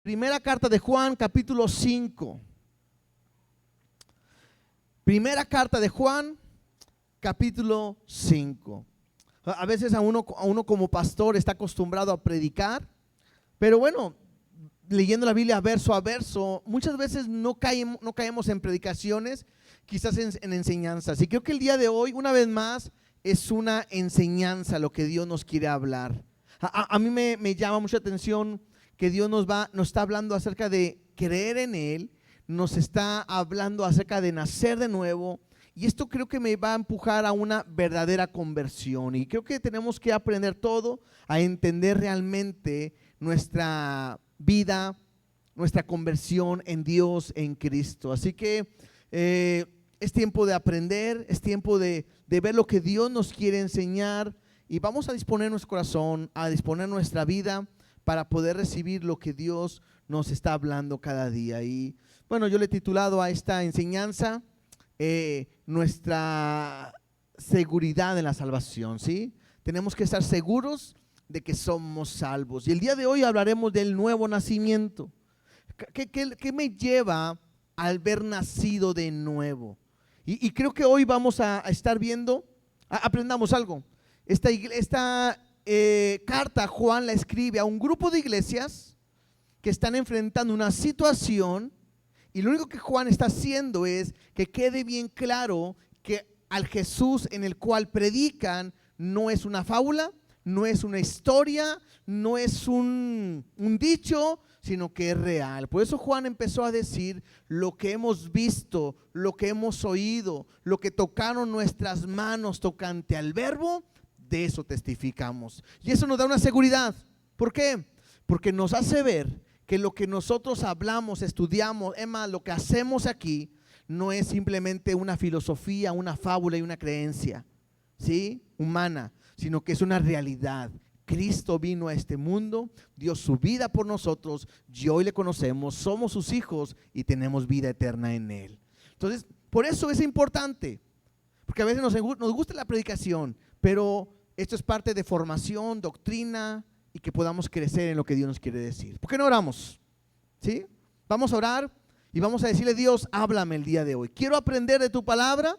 Primera carta de Juan, capítulo 5. Primera carta de Juan, capítulo 5. A veces a uno como pastor está acostumbrado a predicar, pero bueno, leyendo la Biblia verso a verso, muchas veces no caemos en predicaciones, quizás en enseñanzas. Y creo que el día de hoy, una vez más, es una enseñanza lo que Dios nos quiere hablar. A mí me llama mucha atención que Dios nos está hablando acerca de creer en Él, nos está hablando acerca de nacer de nuevo, y esto creo que me va a empujar a una verdadera conversión. Y creo que tenemos que aprender todo a entender realmente nuestra vida, nuestra conversión en Dios, en Cristo. Así que es tiempo de aprender, es tiempo de ver lo que Dios nos quiere enseñar, y vamos a disponer nuestro corazón, a disponer nuestra vida para poder recibir lo que Dios nos está hablando cada día. Y bueno, yo le he titulado a esta enseñanza nuestra seguridad en la salvación, ¿sí? Tenemos que estar seguros de que somos salvos. Y el día de hoy hablaremos del nuevo nacimiento. ¿Qué me lleva al ver nacido de nuevo? Y creo que hoy vamos a estar viendo, aprendamos algo. Esta carta Juan la escribe a un grupo de iglesias que están enfrentando una situación, y lo único que Juan está haciendo es que quede bien claro que al Jesús en el cual predican no es una fábula, no es una historia, no es un dicho, sino que es real. Por eso Juan empezó a decir lo que hemos visto, lo que hemos oído, lo que tocaron nuestras manos tocante al verbo, de eso testificamos. Y eso nos da una seguridad. ¿Por qué? Porque nos hace ver que lo que nosotros hablamos, estudiamos, lo que hacemos aquí, no es simplemente una filosofía, una fábula y una creencia, ¿sí?, humana, sino que es una realidad. Cristo vino a este mundo, dio su vida por nosotros, y hoy le conocemos, somos sus hijos y tenemos vida eterna en Él. Entonces, por eso es importante, porque a veces nos gusta la predicación, pero esto es parte de formación, doctrina, y que podamos crecer en lo que Dios nos quiere decir. ¿Por qué no oramos? ¿Sí? Vamos a orar y vamos a decirle: Dios, háblame el día de hoy. Quiero aprender de tu palabra,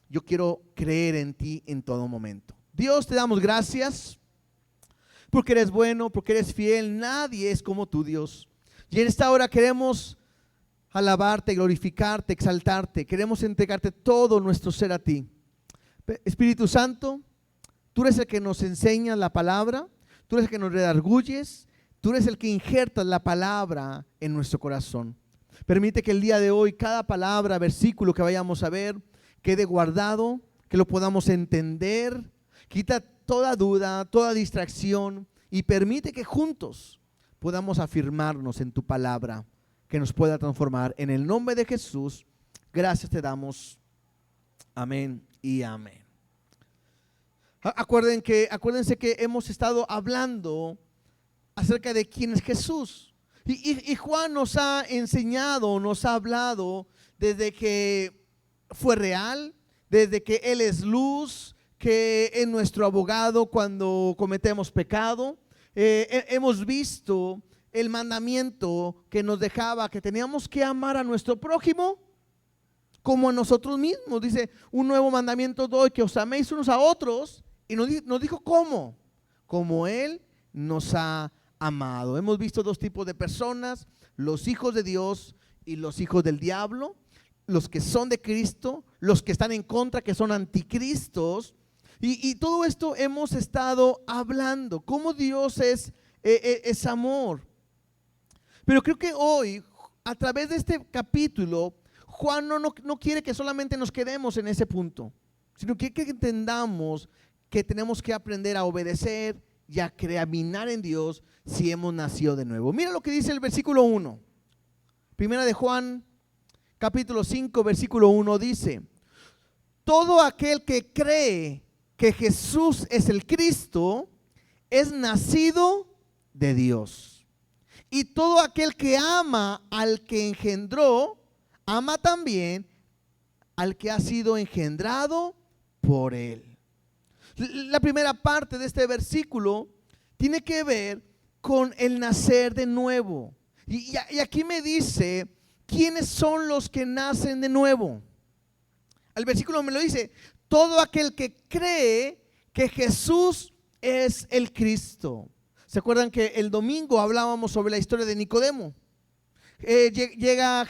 yo quiero creer en ti en todo momento. Dios, te damos gracias porque eres bueno, porque eres fiel. Nadie es como tú, Dios. Y en esta hora queremos alabarte, glorificarte, exaltarte. Queremos entregarte todo nuestro ser a ti. Espíritu Santo, tú eres el que nos enseña la palabra, tú eres el que nos redarguyes, tú eres el que injertas la palabra en nuestro corazón. Permite que el día de hoy cada palabra, versículo que vayamos a ver, quede guardado, que lo podamos entender. Quita toda duda, toda distracción, y permite que juntos podamos afirmarnos en tu palabra, que nos pueda transformar. En el nombre de Jesús, gracias te damos. Amén y amén. Acuérdense que hemos estado hablando acerca de quién es Jesús. Y Juan nos ha enseñado, nos ha hablado desde que fue real, desde que Él es luz, que es nuestro abogado cuando cometemos pecado. Hemos visto el mandamiento que nos dejaba, que teníamos que amar a nuestro prójimo como a nosotros mismos. Dice: un nuevo mandamiento doy, que os améis unos a otros. Y nos dijo cómo, como Él nos ha amado. Hemos visto dos tipos de personas: los hijos de Dios y los hijos del diablo, los que son de Cristo, los que están en contra, que son anticristos. Y todo esto hemos estado hablando, cómo Dios es amor. Pero creo que hoy, a través de este capítulo, Juan no quiere que solamente nos quedemos en ese punto, sino que entendamos que tenemos que aprender a obedecer y a caminar en Dios si hemos nacido de nuevo. Mira lo que dice el versículo 1. Primera de Juan, capítulo 5, versículo 1 dice: todo aquel que cree que Jesús es el Cristo es nacido de Dios. Y todo aquel que ama al que engendró, ama también al que ha sido engendrado por Él. La primera parte de este versículo tiene que ver con el nacer de nuevo. Y aquí me dice, ¿quiénes son los que nacen de nuevo? El versículo me lo dice, todo aquel que cree que Jesús es el Cristo. ¿Se acuerdan que el domingo hablábamos sobre la historia de Nicodemo? Llega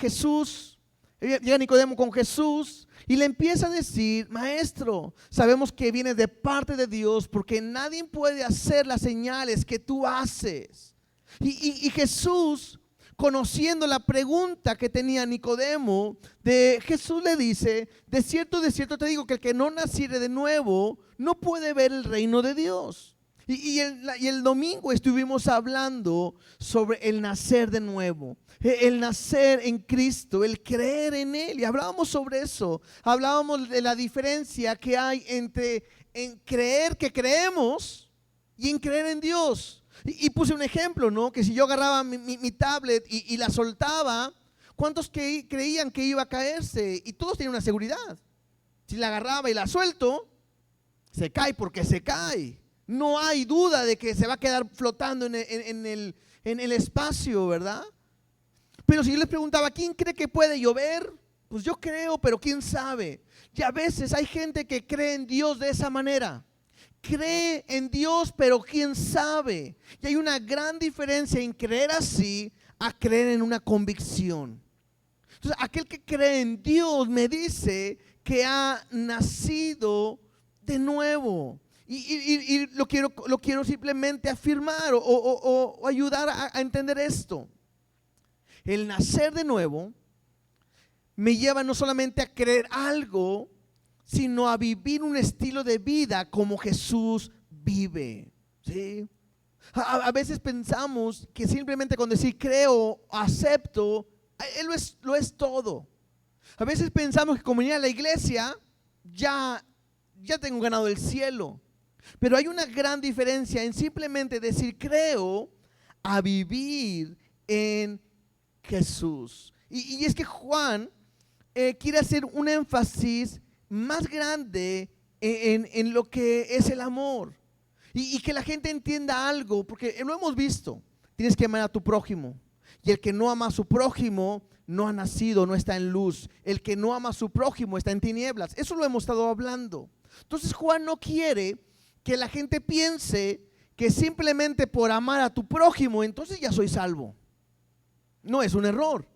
Nicodemo con Jesús y le empieza a decir, maestro, sabemos que vienes de parte de Dios porque nadie puede hacer las señales que tú haces. Y Jesús, conociendo la pregunta que tenía Nicodemo, Jesús le dice, de cierto te digo que el que no naciere de nuevo no puede ver el reino de Dios. Y el domingo estuvimos hablando sobre el nacer de nuevo, el nacer en Cristo, el creer en Él. Y hablábamos sobre eso, hablábamos de la diferencia que hay entre en creer que creemos y en creer en Dios. Y puse un ejemplo, ¿no? Que si yo agarraba mi tablet y la soltaba, ¿cuántos creían que iba a caerse? Y todos tenían una seguridad. Si la agarraba y la suelto, se cae porque se cae. No hay duda de que se va a quedar flotando en el espacio, ¿verdad? Pero si yo les preguntaba, ¿quién cree que puede llover? Pues yo creo, pero quién sabe. Y a veces hay gente que cree en Dios de esa manera. Cree en Dios, pero quién sabe. Y hay una gran diferencia en creer así a creer en una convicción. Entonces, aquel que cree en Dios me dice que ha nacido de nuevo. Y lo quiero simplemente afirmar o ayudar a entender esto. El nacer de nuevo me lleva no solamente a creer algo, sino a vivir un estilo de vida como Jesús vive. ¿Sí? A veces pensamos que simplemente con decir creo, acepto, Él lo es todo. A veces pensamos que como ir a la iglesia ya tengo ganado el cielo. Pero hay una gran diferencia en simplemente decir creo a vivir en Jesús. Y es que Juan quiere hacer un énfasis más grande en lo que es el amor. Y que la gente entienda algo, porque lo hemos visto. Tienes que amar a tu prójimo. Y el que no ama a su prójimo no ha nacido, no está en luz. El que no ama a su prójimo está en tinieblas. Eso lo hemos estado hablando. Entonces Juan no quiere que la gente piense que simplemente por amar a tu prójimo entonces ya soy salvo. No, es un error.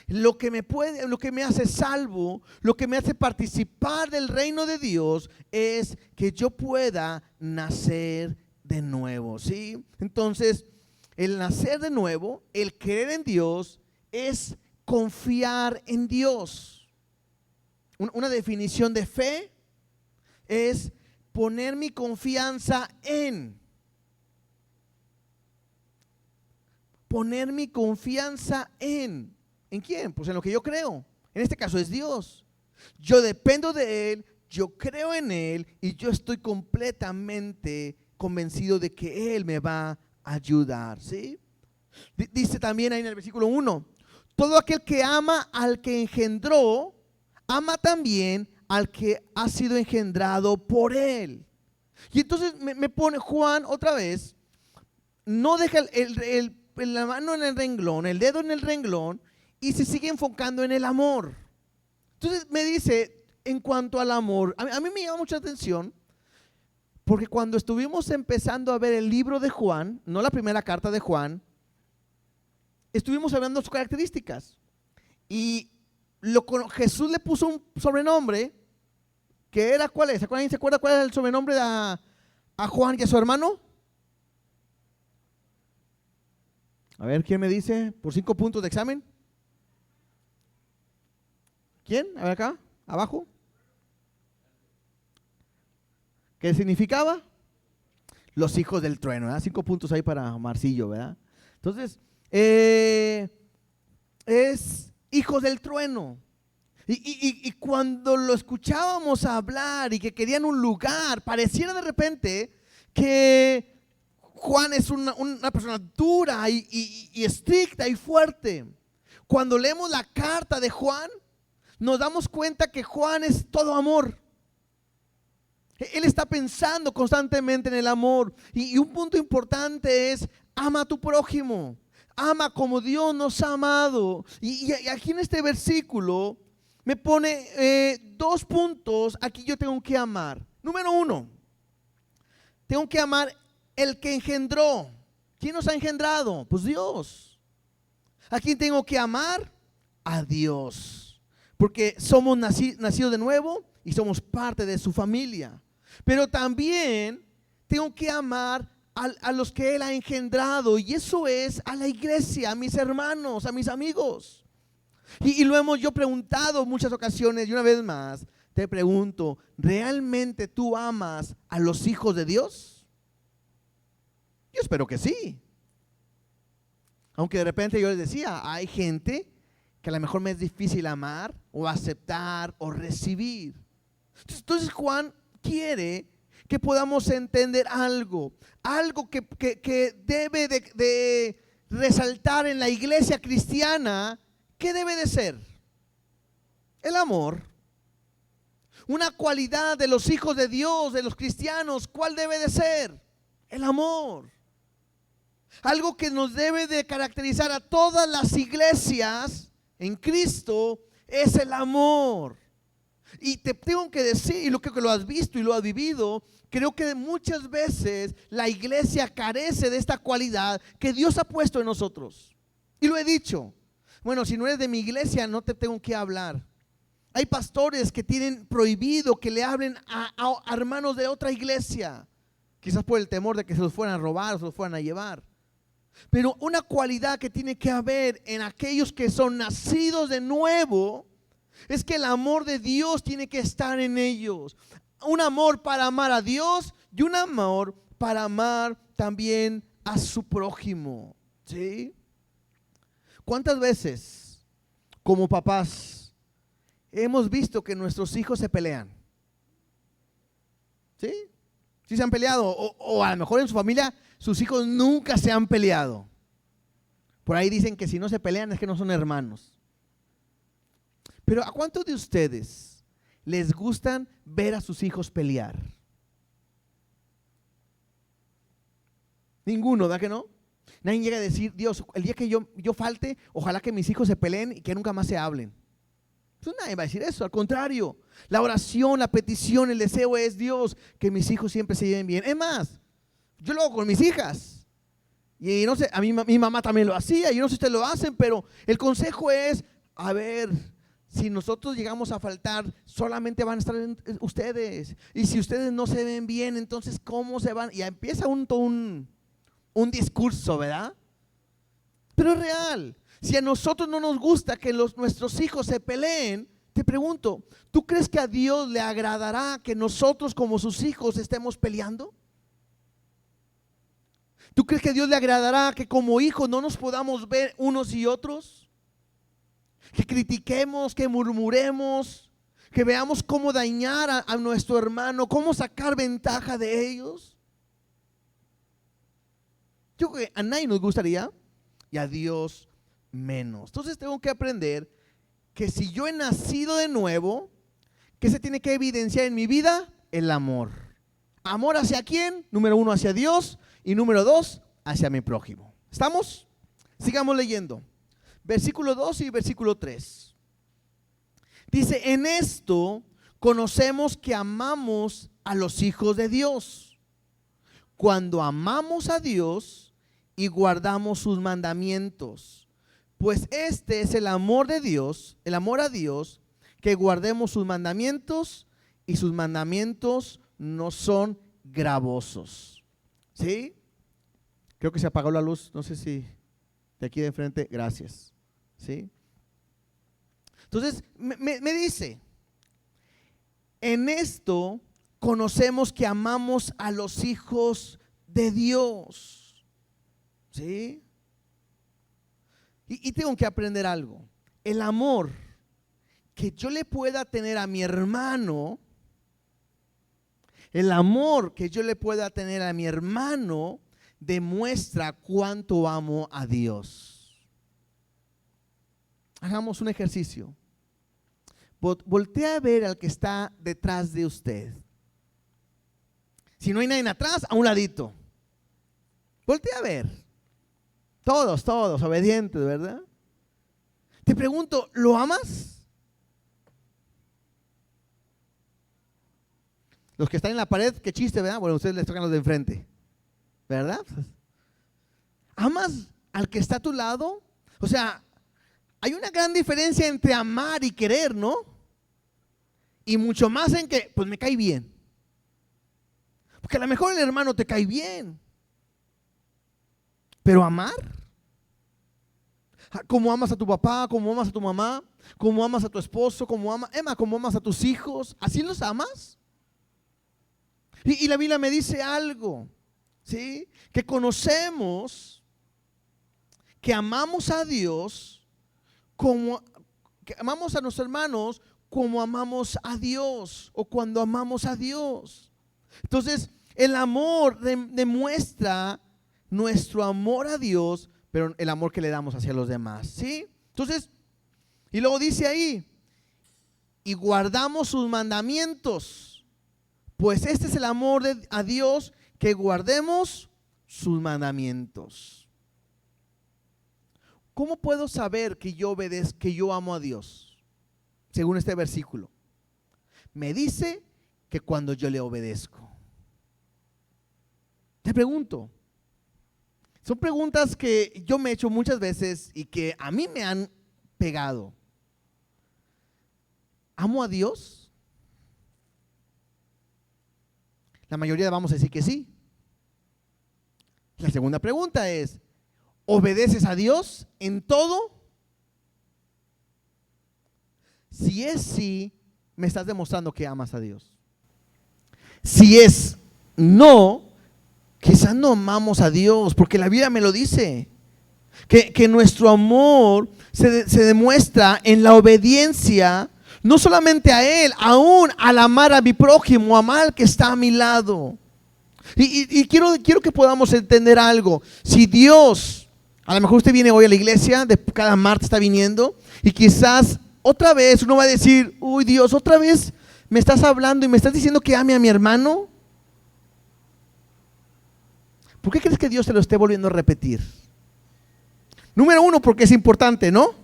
Lo que me hace salvo, lo que me hace participar del reino de Dios es que yo pueda nacer de nuevo, ¿sí? Entonces, el nacer de nuevo, el creer en Dios es confiar en Dios. Una definición de fe es poner mi confianza en. Poner mi confianza en. ¿En quién? Pues en lo que yo creo. En este caso es Dios. Yo dependo de Él, yo creo en Él y yo estoy completamente convencido de que Él me va a ayudar, ¿sí? Dice también ahí en el versículo 1, todo aquel que ama al que engendró, ama también al que ha sido engendrado por Él. Y entonces me pone Juan otra vez, no deja la mano en el renglón, el dedo en el renglón, y se sigue enfocando en el amor. Entonces me dice, en cuanto al amor, a mí me llama mucha atención, porque cuando estuvimos empezando a ver el libro de Juan, no la primera carta de Juan, estuvimos hablando de sus características. Y Jesús le puso un sobrenombre, que era, ¿cuál es? ¿Se acuerda cuál es el sobrenombre a Juan y a su hermano? A ver, ¿quién me dice? Por 5 puntos de examen. ¿Quién? A ver acá, abajo. ¿Qué significaba? Los hijos del trueno, ¿verdad? 5 puntos ahí para Marcillo, ¿verdad? Entonces, es hijos del trueno. Y cuando lo escuchábamos hablar y que querían un lugar, pareciera de repente que Juan es una persona dura y estricta y fuerte. Cuando leemos la carta de Juan, nos damos cuenta que Juan es todo amor. Él está pensando constantemente en el amor. Y un punto importante es, ama a tu prójimo. ama como Dios nos ha amado. Y aquí en este versículo me pone 2 puntos. Aquí yo tengo que amar. Número 1, tengo que amar el que engendró. ¿Quién nos ha engendrado? Pues Dios. ¿A quién tengo que amar? A Dios. Porque somos nacidos de nuevo y somos parte de su familia. Pero también tengo que amar a los que Él ha engendrado, y eso es a la iglesia, a mis hermanos, a mis amigos. Y lo hemos yo preguntado en muchas ocasiones, y una vez más te pregunto, ¿realmente tú amas a los hijos de Dios? Yo espero que sí. Aunque de repente yo les decía, hay gente que a lo mejor me es difícil amar o aceptar o recibir. Entonces Juan quiere que podamos entender algo que debe de resaltar en la iglesia cristiana. ¿Qué debe de ser? El amor. Una cualidad de los hijos de Dios, de los cristianos, ¿cuál debe de ser? El amor. Algo que nos debe de caracterizar a todas las iglesias en Cristo es el amor. Y te tengo que decir, y lo que lo has visto y lo has vivido, creo que muchas veces la iglesia carece de esta cualidad que Dios ha puesto en nosotros. Y lo he dicho. Bueno, si no eres de mi iglesia, no te tengo que hablar. Hay pastores que tienen prohibido que le hablen a hermanos de otra iglesia, quizás por el temor de que se los fueran a robar o se los fueran a llevar. Pero una cualidad que tiene que haber en aquellos que son nacidos de nuevo es que el amor de Dios tiene que estar en ellos. Un amor para amar a Dios y un amor para amar también a su prójimo. ¿Sí? ¿Cuántas veces como papás hemos visto que nuestros hijos se pelean? ¿Sí? ¿Sí se han peleado? O a lo mejor en su familia sus hijos nunca se han peleado. Por ahí dicen que si no se pelean es que no son hermanos. Pero ¿a cuántos de ustedes les gustan ver a sus hijos pelear? Ninguno, ¿verdad que no? Nadie llega a decir, Dios, el día que yo falte, ojalá que mis hijos se peleen y que nunca más se hablen. Pues nadie va a decir eso, al contrario. La oración, la petición, el deseo es, Dios, que mis hijos siempre se lleven bien. Es más, yo lo hago con mis hijas. Y no sé, a mí mi mamá también lo hacía, y yo no sé si ustedes lo hacen, pero el consejo es, a ver, si nosotros llegamos a faltar, solamente van a estar ustedes. Y si ustedes no se ven bien, entonces ¿cómo se van? Y empieza un discurso, ¿verdad? Pero es real. Si a nosotros no nos gusta que nuestros hijos se peleen, te pregunto, ¿tú crees que a Dios le agradará que nosotros como sus hijos estemos peleando? ¿Tú crees que a Dios le agradará que como hijos no nos podamos ver unos y otros? Que critiquemos, que murmuremos, que veamos cómo dañar a nuestro hermano, cómo sacar ventaja de ellos. Yo creo que a nadie nos gustaría y a Dios menos. Entonces tengo que aprender que si yo he nacido de nuevo, ¿qué se tiene que evidenciar en mi vida? El amor. ¿Amor hacia quién? Número 1, hacia Dios, y número 2, hacia mi prójimo. ¿Estamos? Sigamos leyendo. Versículo 2 y versículo 3. Dice, en esto conocemos que amamos a los hijos de Dios, cuando amamos a Dios y guardamos sus mandamientos. Pues este es el amor de Dios, el amor a Dios, que guardemos sus mandamientos, y sus mandamientos no son gravosos. ¿Sí? Creo que se apagó la luz, no sé si de aquí de enfrente, gracias. ¿Sí? Entonces me dice, en esto conocemos que amamos a los hijos de Dios. ¿Sí? Y tengo que aprender algo. El amor que yo le pueda tener a mi hermano, el amor que yo le pueda tener a mi hermano, demuestra cuánto amo a Dios. Hagamos un ejercicio. Voltea a ver al que está detrás de usted. Si no hay nadie atrás, a un ladito. Voltea a ver. Todos, obedientes, ¿verdad? Te pregunto, ¿lo amas? Los que están en la pared, qué chiste, ¿verdad? Bueno, a ustedes les tocan los de enfrente, ¿verdad? ¿Amas al que está a tu lado? O sea, hay una gran diferencia entre amar y querer, ¿no? Y mucho más en que, pues me cae bien. Porque a lo mejor el hermano te cae bien. Pero amar, como amas a tu papá, como amas a tu mamá, como amas a tu esposo, como amas a tus hijos, ¿así los amas? Y la Biblia me dice algo, ¿sí? Que conocemos, que amamos a Dios, como que amamos a nuestros hermanos, como amamos a Dios, o cuando amamos a Dios. Entonces, el amor demuestra nuestro amor a Dios, pero el amor que le damos hacia los demás, ¿sí? Entonces, y luego dice ahí, y guardamos sus mandamientos, pues este es el amor a Dios, que guardemos sus mandamientos. ¿Cómo puedo saber que yo obedezco, que yo amo a Dios? Según este versículo, me dice que cuando yo le obedezco. Te pregunto, son preguntas que yo me he hecho muchas veces y que a mí me han pegado. ¿Amo a Dios? La mayoría vamos a decir que sí. La segunda pregunta es, ¿obedeces a Dios en todo? Si es sí, me estás demostrando que amas a Dios. Si es no, quizás no amamos a Dios, porque la Biblia me lo dice, que nuestro amor se demuestra en la obediencia, no solamente a Él, aún al amar a mi prójimo, amar al que está a mi lado. Y quiero que podamos entender algo. Si Dios, a lo mejor usted viene hoy a la iglesia, cada martes está viniendo, y quizás otra vez uno va a decir, uy Dios, otra vez me estás hablando y me estás diciendo que ame a mi hermano. ¿Por qué crees que Dios se lo esté volviendo a repetir? Número uno, porque es importante, ¿no?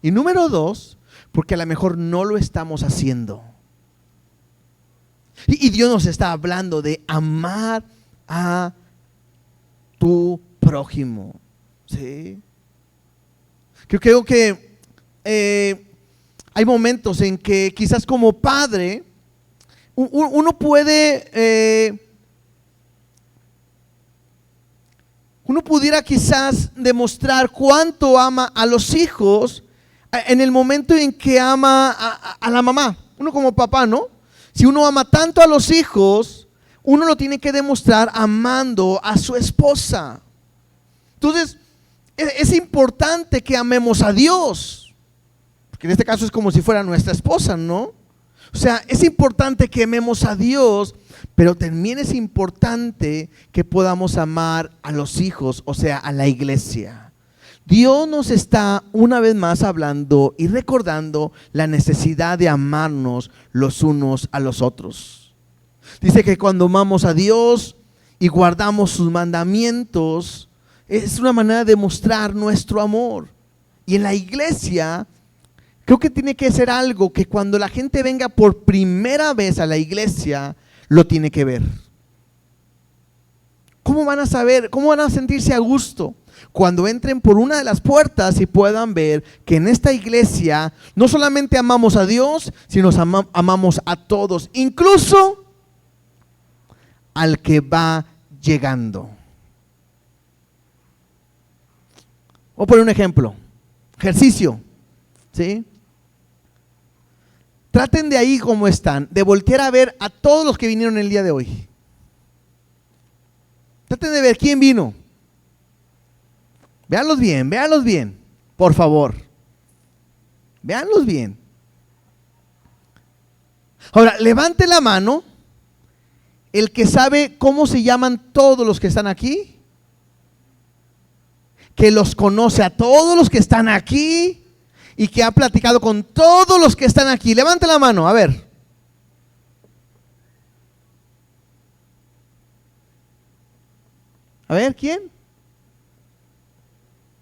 Y número dos, porque a lo mejor no lo estamos haciendo. Y Dios nos está hablando de amar a tu prójimo, ¿sí? Creo que hay momentos en que quizás como padre uno pudiera quizás demostrar cuánto ama a los hijos en el momento en que ama a la mamá. Uno como papá, ¿no? Si uno ama tanto a los hijos, uno lo tiene que demostrar amando a su esposa. Entonces, es importante que amemos a Dios, porque en este caso es como si fuera nuestra esposa, ¿no? O sea, es importante que amemos a Dios, pero también es importante que podamos amar a los hijos, o sea, a la iglesia. Dios nos está una vez más hablando y recordando la necesidad de amarnos los unos a los otros. Dice que cuando amamos a Dios y guardamos sus mandamientos, es una manera de mostrar nuestro amor. Y en la iglesia, creo que tiene que ser algo que cuando la gente venga por primera vez a la iglesia, lo tiene que ver. ¿Cómo van a saber? ¿Cómo van a sentirse a gusto? Cuando entren por una de las puertas y puedan ver que en esta iglesia no solamente amamos a Dios, sino amamos a todos, incluso al que va llegando. Voy a poner un ejemplo. Ejercicio, ¿sí? Traten de ahí como están, de voltear a ver a todos los que vinieron el día de hoy. Traten de ver quién vino. Véanlos bien, por favor. Véanlos bien. Ahora, levante la mano el que sabe cómo se llaman todos los que están aquí, que los conoce a todos los que están aquí y que ha platicado con todos los que están aquí. Levante la mano, a ver. A ver, ¿quién?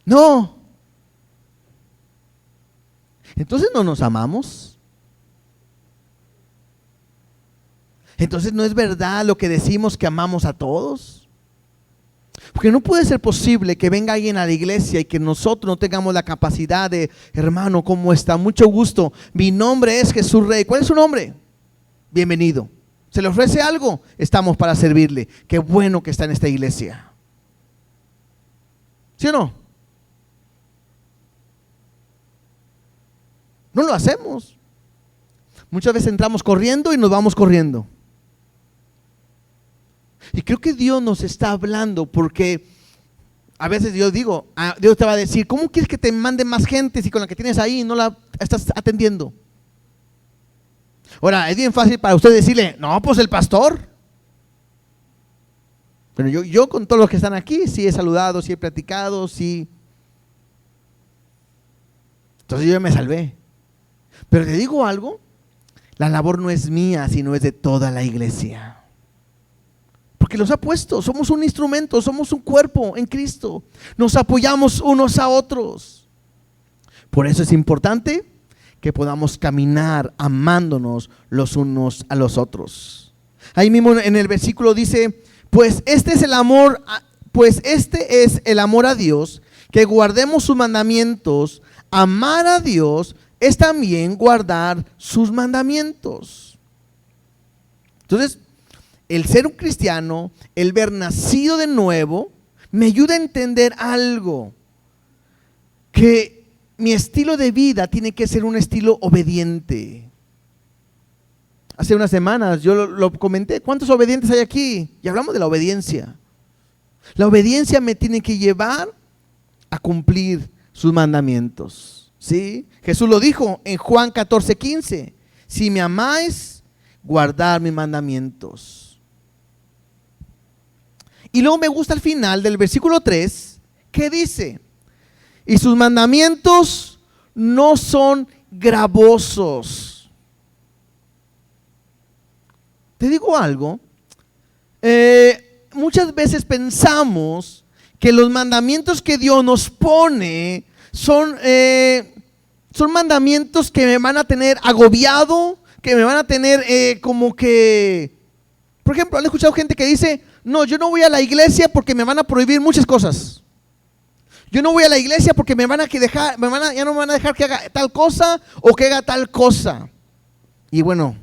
No. Entonces no nos amamos. Entonces no es verdad lo que decimos que amamos a todos. Porque no puede ser posible que venga alguien a la iglesia y que nosotros no tengamos la capacidad de, hermano, ¿cómo está? Mucho gusto. Mi nombre es Jesús Rey. ¿Cuál es su nombre? Bienvenido. ¿Se le ofrece algo? Estamos para servirle. Qué bueno que está en esta iglesia. ¿Sí o no? No lo hacemos. Muchas veces entramos corriendo y nos vamos corriendo. Y creo que Dios nos está hablando porque a veces yo digo, Dios te va a decir, ¿cómo quieres que te mande más gente si con la que tienes ahí no la estás atendiendo? Ahora, es bien fácil para usted decirle, no, pues el pastor. Pero yo con todos los que están aquí, sí he saludado, sí he platicado, sí. Entonces yo me salvé. Pero te digo algo, la labor no es mía, sino es de toda la iglesia. Porque los ha puesto, somos un instrumento, somos un cuerpo en Cristo. Nos apoyamos unos a otros. Por eso es importante que podamos caminar amándonos los unos a los otros. Ahí mismo en el versículo dice, pues este es el amor a Dios, que guardemos sus mandamientos. Amar a Dios es también guardar sus mandamientos. Entonces, el ser un cristiano, el ver nacido de nuevo, me ayuda a entender algo, que mi estilo de vida tiene que ser un estilo obediente. Hace unas semanas yo lo comenté, ¿cuántos obedientes hay aquí? Y hablamos de la obediencia. La obediencia me tiene que llevar a cumplir sus mandamientos, ¿sí? Jesús lo dijo en Juan 14:15, si me amáis, guardad mis mandamientos. Y luego me gusta al final del versículo 3, que dice, y sus mandamientos no son gravosos. Te digo algo, muchas veces pensamos que los mandamientos que Dios nos pone son mandamientos que me van a tener agobiado, que me van a tener como que, por ejemplo, ¿han escuchado gente que dice, no, yo no voy a la iglesia porque me van a prohibir muchas cosas? Yo no voy a la iglesia porque ya no me van a dejar que haga tal cosa o que haga tal cosa. Y bueno,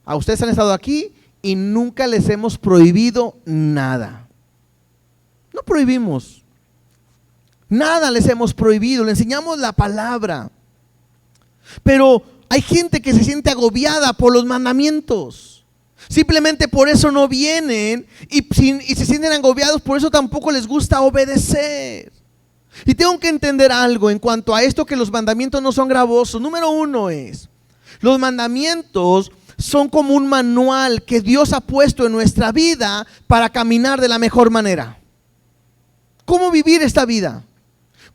a ustedes han estado aquí y nunca les hemos prohibido nada. No prohibimos. Nada les hemos prohibido, le enseñamos la palabra. Pero hay gente que se siente agobiada por los mandamientos. Simplemente por eso no vienen y se sienten agobiados, por eso tampoco les gusta obedecer. Y tengo que entender algo en cuanto a esto, que los mandamientos no son gravosos. Número uno es, los mandamientos son como un manual que Dios ha puesto en nuestra vida para caminar de la mejor manera. ¿Cómo vivir esta vida?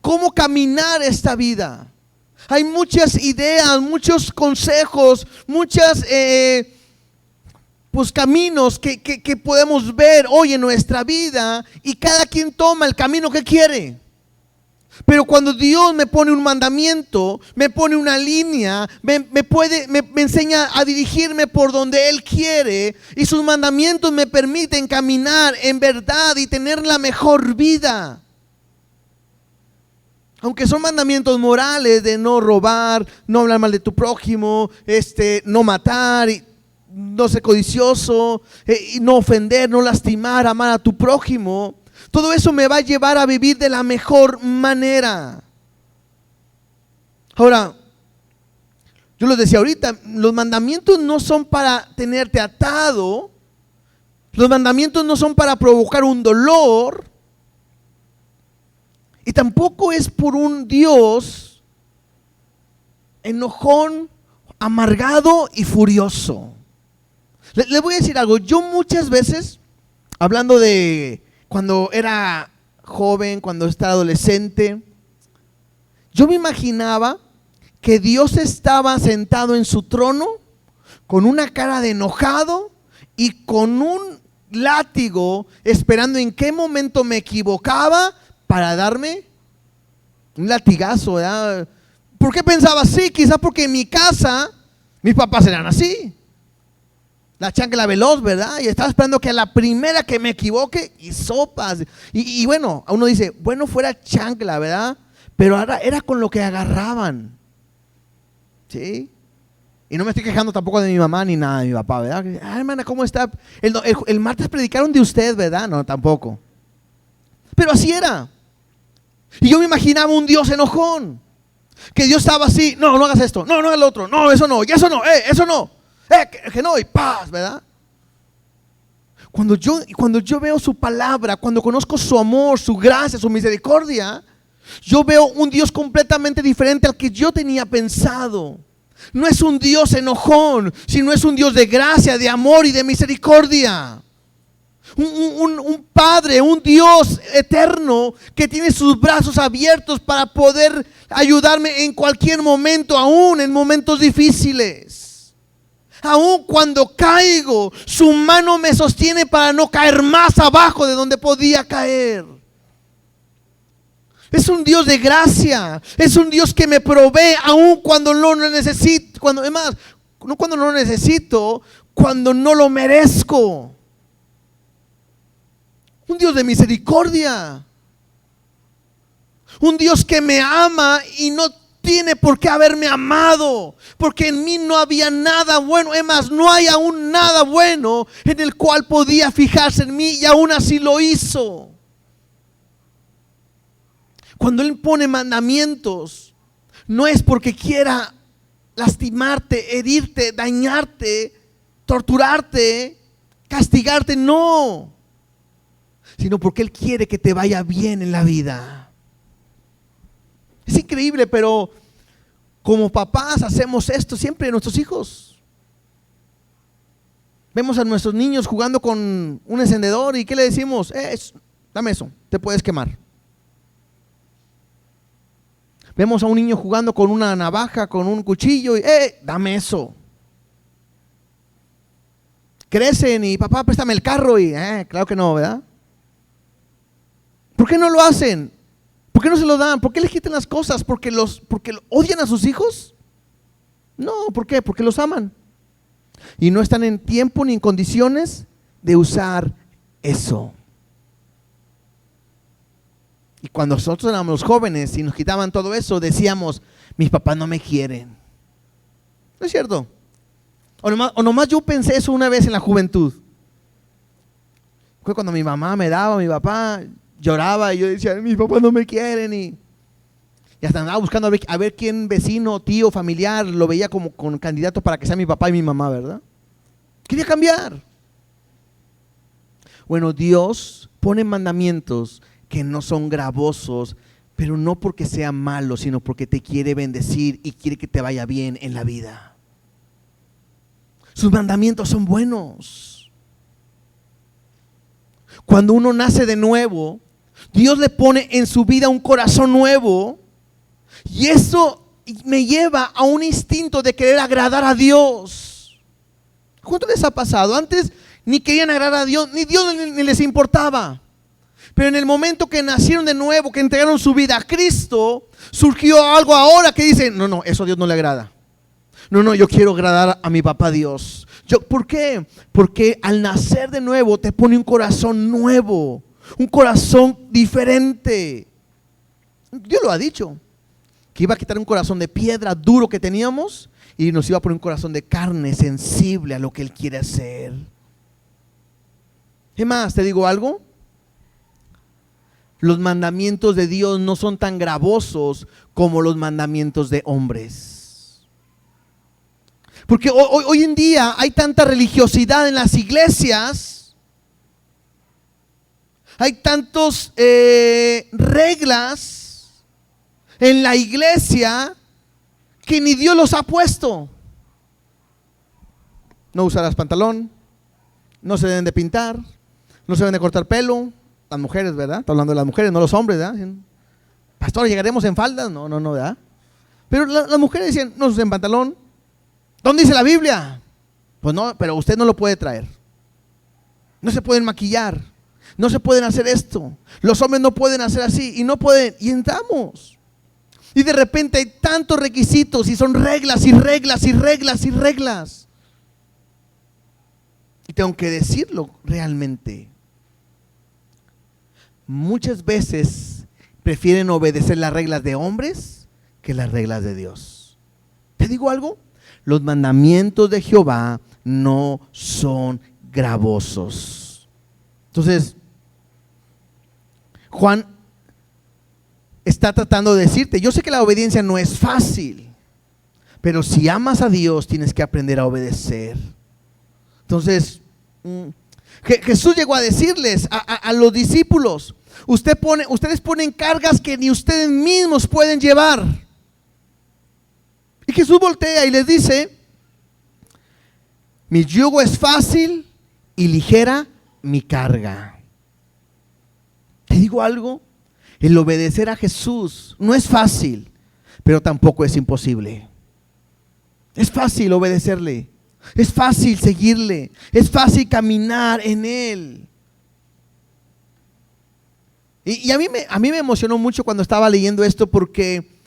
¿Cómo caminar esta vida? Hay muchas ideas, muchos consejos, muchas caminos que podemos ver hoy en nuestra vida, y cada quien toma el camino que quiere. Pero cuando Dios me pone un mandamiento, me pone una línea, me enseña a dirigirme por donde Él quiere, y sus mandamientos me permiten caminar en verdad y tener la mejor vida. Aunque son mandamientos morales de no robar, no hablar mal de tu prójimo, no matar, no ser codicioso, no ofender, no lastimar, amar a tu prójimo. Todo eso me va a llevar a vivir de la mejor manera. Ahora, yo les decía ahorita, los mandamientos no son para tenerte atado. Los mandamientos no son para provocar un dolor. Y tampoco es por un Dios enojón, amargado y furioso. Les voy a decir algo. Yo muchas veces, hablando de cuando era joven, cuando estaba adolescente, yo me imaginaba que Dios estaba sentado en su trono con una cara de enojado y con un látigo, esperando en qué momento me equivocaba para darme un latigazo, ¿verdad? ¿Por qué pensaba así? Quizás porque en mi casa mis papás eran así. La chancla veloz, ¿verdad? Y estaba esperando que a la primera que me equivoque, y sopas. Y bueno, uno dice, bueno, fuera chancla, ¿verdad? Pero ahora era con lo que agarraban. ¿Sí? Y no me estoy quejando tampoco de mi mamá ni nada de mi papá, ¿verdad? Ah, hermana, ¿cómo está? El martes predicaron de usted, ¿verdad? No, tampoco. Pero así era. Y yo me imaginaba un Dios enojón. Que Dios estaba así, no, no hagas esto, no, no hagas lo otro, no, eso no, y eso no, eso no. Que no, y paz, ¿verdad? Cuando yo veo su palabra, cuando conozco su amor, su gracia, su misericordia, yo veo un Dios completamente diferente al que yo tenía pensado. No es un Dios enojón, sino es un Dios de gracia, de amor y de misericordia. Un Padre, un Dios eterno que tiene sus brazos abiertos para poder ayudarme en cualquier momento, aún en momentos difíciles. Aún cuando caigo, su mano me sostiene para no caer más abajo de donde podía caer. Es un Dios de gracia, es un Dios que me provee aún cuando no lo necesito, no cuando no lo necesito, cuando no lo merezco. Un Dios de misericordia. Un Dios que me ama y no tiene por qué haberme amado, porque en mí no había nada bueno. Es más, no hay aún nada bueno en el cual podía fijarse en mí, y aún así lo hizo. Cuando Él pone mandamientos, no es porque quiera lastimarte, herirte, dañarte, torturarte, castigarte, no, sino porque Él quiere que te vaya bien en la vida. Es increíble, pero como papás hacemos esto siempre en nuestros hijos. Vemos a nuestros niños jugando con un encendedor y ¿qué le decimos? Dame eso, te puedes quemar. Vemos a un niño jugando con una navaja, con un cuchillo y dame eso. Crecen y papá, préstame el carro y claro que no, ¿verdad? ¿Por qué no lo hacen? ¿Por qué no se lo dan? ¿Por qué les quitan las cosas? ¿Porque odian a sus hijos? No, ¿por qué? Porque los aman. Y no están en tiempo ni en condiciones de usar eso. Y cuando nosotros éramos jóvenes y nos quitaban todo eso, decíamos, mis papás no me quieren. ¿No es cierto? O nomás yo pensé eso una vez en la juventud. Fue cuando mi mamá me daba, mi papá lloraba y yo decía, mis papás no me quieren. Y hasta andaba buscando a ver quién vecino, tío, familiar lo veía como con candidato para que sea mi papá y mi mamá, ¿verdad? Quería cambiar. Bueno, Dios pone mandamientos que no son gravosos, pero no porque sean malos, sino porque te quiere bendecir y quiere que te vaya bien en la vida. Sus mandamientos son buenos. Cuando uno nace de nuevo, Dios le pone en su vida un corazón nuevo, y eso me lleva a un instinto de querer agradar a Dios. ¿Cuánto les ha pasado? Antes ni querían agradar a Dios, ni Dios ni les importaba. Pero en el momento que nacieron de nuevo, que entregaron su vida a Cristo, surgió algo ahora que dicen, no, eso a Dios no le agrada. No, yo quiero agradar a mi papá Dios. ¿Por qué? Porque al nacer de nuevo te pone un corazón nuevo, un corazón diferente. Dios lo ha dicho, que iba a quitar un corazón de piedra duro que teníamos y nos iba a poner un corazón de carne sensible a lo que Él quiere hacer. ¿Qué más? ¿Te digo algo? Los mandamientos de Dios no son tan gravosos como los mandamientos de hombres. Porque hoy en día hay tanta religiosidad en las iglesias, hay tantas reglas en la iglesia que ni Dios los ha puesto. No usarás pantalón, no se deben de pintar, no se deben de cortar pelo. Las mujeres, ¿verdad? Está hablando de las mujeres, no los hombres, ¿verdad? Pastor, ¿llegaremos en faldas? No, ¿verdad? Pero las mujeres decían, no usen pantalón. ¿Dónde dice la Biblia? Pues no, pero usted no lo puede traer. No se pueden maquillar, no se pueden hacer esto. Los hombres no pueden hacer así y no pueden, y entramos. Y de repente hay tantos requisitos y son reglas y reglas y reglas y reglas. Y tengo que decirlo realmente. Muchas veces prefieren obedecer las reglas de hombres que las reglas de Dios. ¿Te digo algo? Los mandamientos de Jehová no son gravosos. Entonces, Juan está tratando de decirte, yo sé que la obediencia no es fácil, pero si amas a Dios tienes que aprender a obedecer. Entonces, Jesús llegó a decirles a los discípulos, ustedes ponen cargas que ni ustedes mismos pueden llevar. Y Jesús voltea y les dice, mi yugo es fácil y ligera mi carga. ¿Te digo algo? El obedecer a Jesús no es fácil, pero tampoco es imposible. Es fácil obedecerle, es fácil seguirle, es fácil caminar en Él. Y a mí me emocionó mucho cuando estaba leyendo esto, porque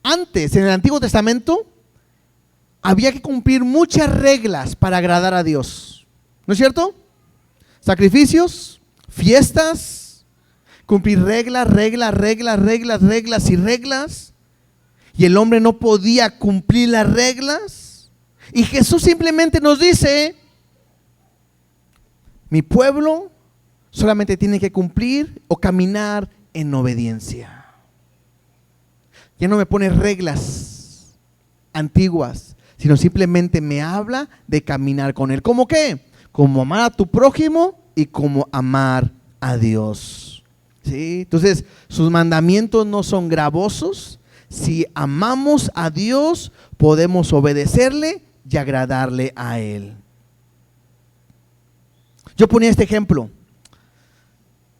antes, en el Antiguo Testamento, había que cumplir muchas reglas para agradar a Dios. ¿No es cierto? Sacrificios, fiestas, cumplir reglas y reglas. Y el hombre no podía cumplir las reglas. Y Jesús simplemente nos dice, mi pueblo solamente tiene que cumplir o caminar en obediencia. Ya no me pone reglas antiguas, sino simplemente me habla de caminar con Él. ¿Cómo qué? Como amar a tu prójimo y como amar a Dios. ¿Sí? Entonces, sus mandamientos no son gravosos. Si amamos a Dios, podemos obedecerle y agradarle a Él. Yo ponía este ejemplo.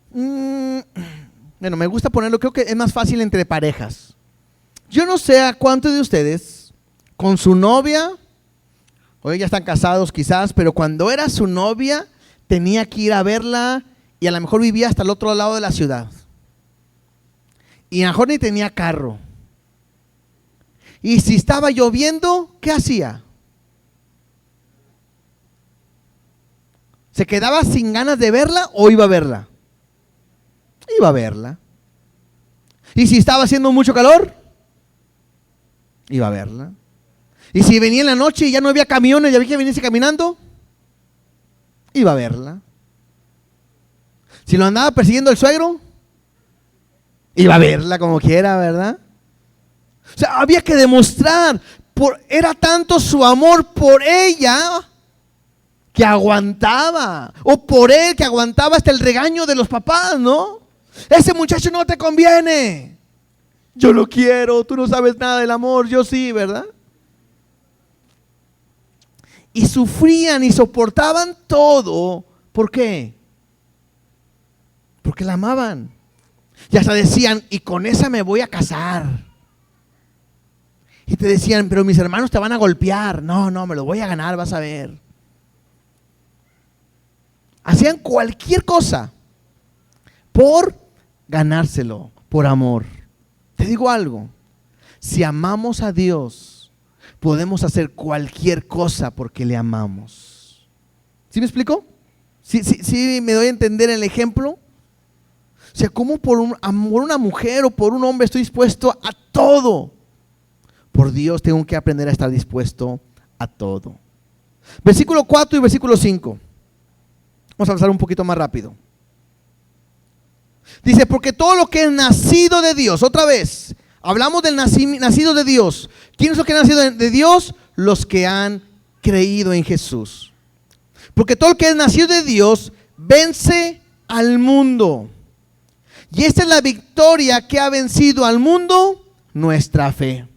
Bueno, me gusta ponerlo, creo que es más fácil entre parejas. Yo no sé a cuántos de ustedes con su novia, hoy ya están casados quizás, pero cuando era su novia tenía que ir a verla y a lo mejor vivía hasta el otro lado de la ciudad. Y a lo mejor ni tenía carro. Y si estaba lloviendo, ¿qué hacía? ¿Se quedaba sin ganas de verla o iba a verla? Iba a verla. ¿Y si estaba haciendo mucho calor? Iba a verla. ¿Y si venía en la noche y ya no había camiones, ya había que venirse caminando? Iba a verla. Si lo andaba persiguiendo el suegro, iba a verla como quiera, ¿verdad? O sea, había que demostrar, era tanto su amor por ella que aguantaba, o por él que aguantaba hasta el regaño de los papás, ¿no? Ese muchacho no te conviene. Yo lo quiero, tú no sabes nada del amor, yo sí, ¿verdad? Y sufrían y soportaban todo. ¿Por qué? Porque la amaban. Y hasta decían, y con esa me voy a casar. Y te decían, pero mis hermanos te van a golpear. No, me lo voy a ganar, vas a ver. Hacían cualquier cosa por ganárselo, por amor. Te digo algo, si amamos a Dios, podemos hacer cualquier cosa porque le amamos. ¿Sí me explico? ¿Sí me doy a entender el ejemplo? O sea, ¿cómo por una mujer o por un hombre estoy dispuesto a todo? Por Dios tengo que aprender a estar dispuesto a todo. Versículo 4 y versículo 5. Vamos a avanzar un poquito más rápido. Dice, porque todo lo que es nacido de Dios, otra vez, hablamos del nacido de Dios. ¿Quiénes son los que han nacido de Dios? Los que han creído en Jesús. Porque todo lo que es nacido de Dios vence al mundo. Y esta es la victoria que ha vencido al mundo, nuestra fe.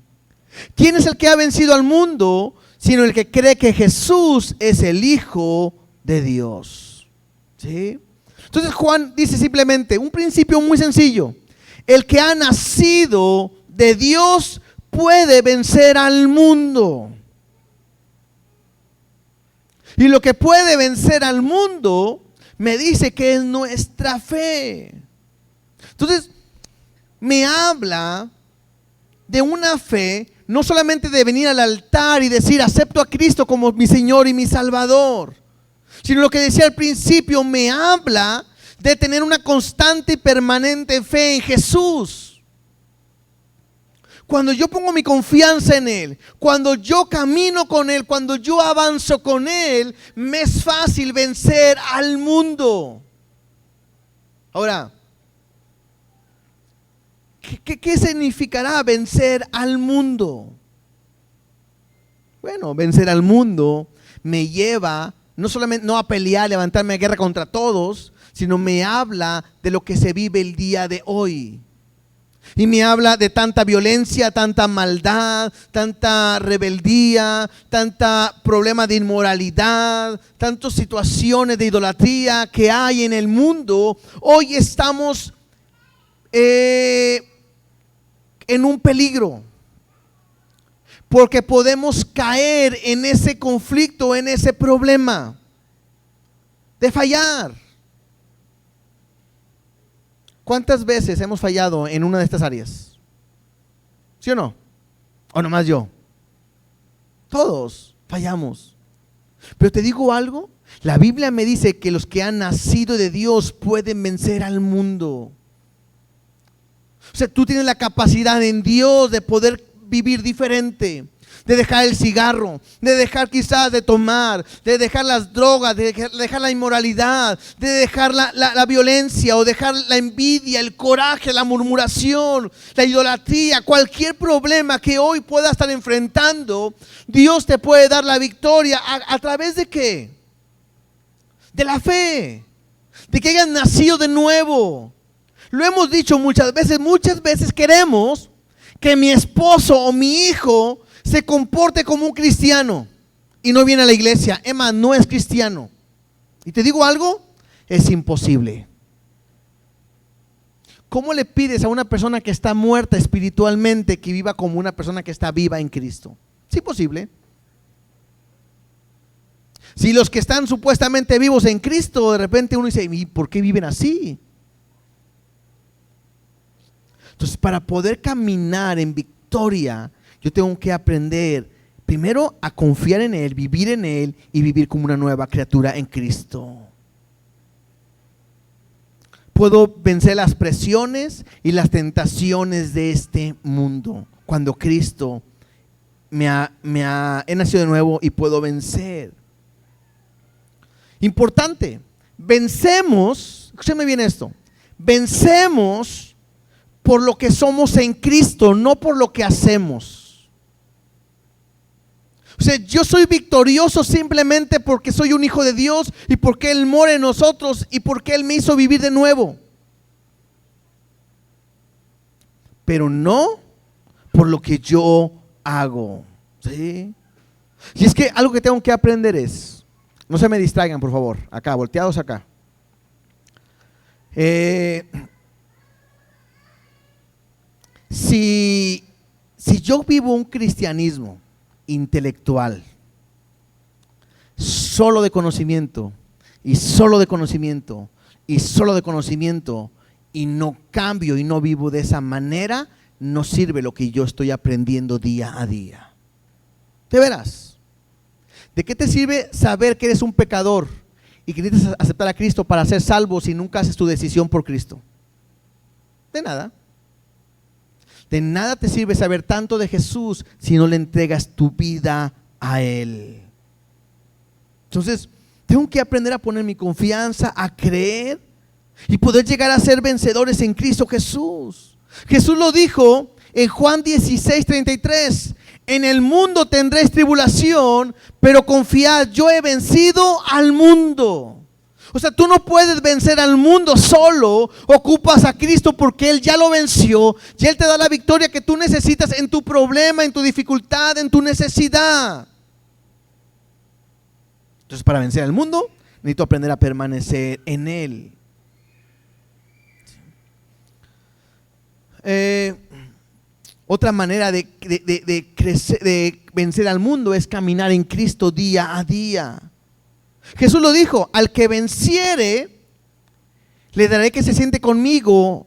¿Quién es el que ha vencido al mundo? Sino el que cree que Jesús es el Hijo de Dios. ¿Sí? Entonces Juan dice simplemente un principio muy sencillo. El que ha nacido de Dios puede vencer al mundo. Y lo que puede vencer al mundo me dice que es nuestra fe. Entonces, me habla de una fe, no solamente de venir al altar y decir acepto a Cristo como mi Señor y mi Salvador, sino lo que decía al principio, me habla de tener una constante y permanente fe en Jesús. Cuando yo pongo mi confianza en Él, cuando yo camino con Él, cuando yo avanzo con Él, me es fácil vencer al mundo. Ahora, ¿qué significará vencer al mundo? Bueno, vencer al mundo me lleva no solamente no a pelear, levantarme a guerra contra todos, sino me habla de lo que se vive el día de hoy. Y me habla de tanta violencia, tanta maldad, tanta rebeldía, tanta problema de inmoralidad, tantas situaciones de idolatría que hay en el mundo. Hoy estamos en un peligro, porque podemos caer en ese conflicto, en ese problema de fallar. ¿Cuántas veces hemos fallado en una de estas áreas? ¿Sí o no? ¿O nomás yo? Todos fallamos. Pero te digo algo, la Biblia me dice que los que han nacido de Dios pueden vencer al mundo. O sea, tú tienes la capacidad en Dios de poder vivir diferente, de dejar el cigarro, de dejar quizás de tomar, de dejar las drogas, de dejar la inmoralidad, de dejar la violencia, o dejar la envidia, el coraje, la murmuración, la idolatría, cualquier problema que hoy puedas estar enfrentando. Dios te puede dar la victoria a través de ¿qué? De la fe, de que hayas nacido de nuevo. Lo hemos dicho muchas veces queremos que mi esposo o mi hijo se comporte como un cristiano y no viene a la iglesia. Emma, no es cristiano. Y te digo algo, es imposible. ¿Cómo le pides a una persona que está muerta espiritualmente que viva como una persona que está viva en Cristo? Es imposible. Si los que están supuestamente vivos en Cristo, de repente uno dice, ¿y por qué viven así? Entonces, para poder caminar en victoria, yo tengo que aprender primero a confiar en Él, vivir en Él y vivir como una nueva criatura en Cristo. Puedo vencer las presiones y las tentaciones de este mundo cuando Cristo he nacido de nuevo y puedo vencer. Importante, vencemos, escúchame bien esto, vencemos por lo que somos en Cristo, no por lo que hacemos. O sea, yo soy victorioso simplemente porque soy un hijo de Dios y porque Él mora en nosotros y porque Él me hizo vivir de nuevo. Pero no por lo que yo hago. ¿Sí? Y es que algo que tengo que aprender es, no se me distraigan por favor, acá, volteados acá. Si yo vivo un cristianismo intelectual, solo de conocimiento, y solo de conocimiento, y solo de conocimiento, y no cambio y no vivo de esa manera, no sirve lo que yo estoy aprendiendo día a día. De veras, ¿de qué te sirve saber que eres un pecador y que necesitas aceptar a Cristo para ser salvo si nunca haces tu decisión por Cristo? De nada. De nada te sirve saber tanto de Jesús si no le entregas tu vida a Él. Entonces, tengo que aprender a poner mi confianza, a creer y poder llegar a ser vencedores en Cristo Jesús. Jesús lo dijo en Juan 16:33: en el mundo tendréis tribulación, pero confiad, yo he vencido al mundo. O sea, tú no puedes vencer al mundo solo, ocupas a Cristo porque Él ya lo venció y Él te da la victoria que tú necesitas en tu problema, en tu dificultad, en tu necesidad. Entonces, para vencer al mundo, necesito aprender a permanecer en Él. Otra manera de crecer, de vencer al mundo es caminar en Cristo día a día. Jesús lo dijo: al que venciere, le daré que se siente conmigo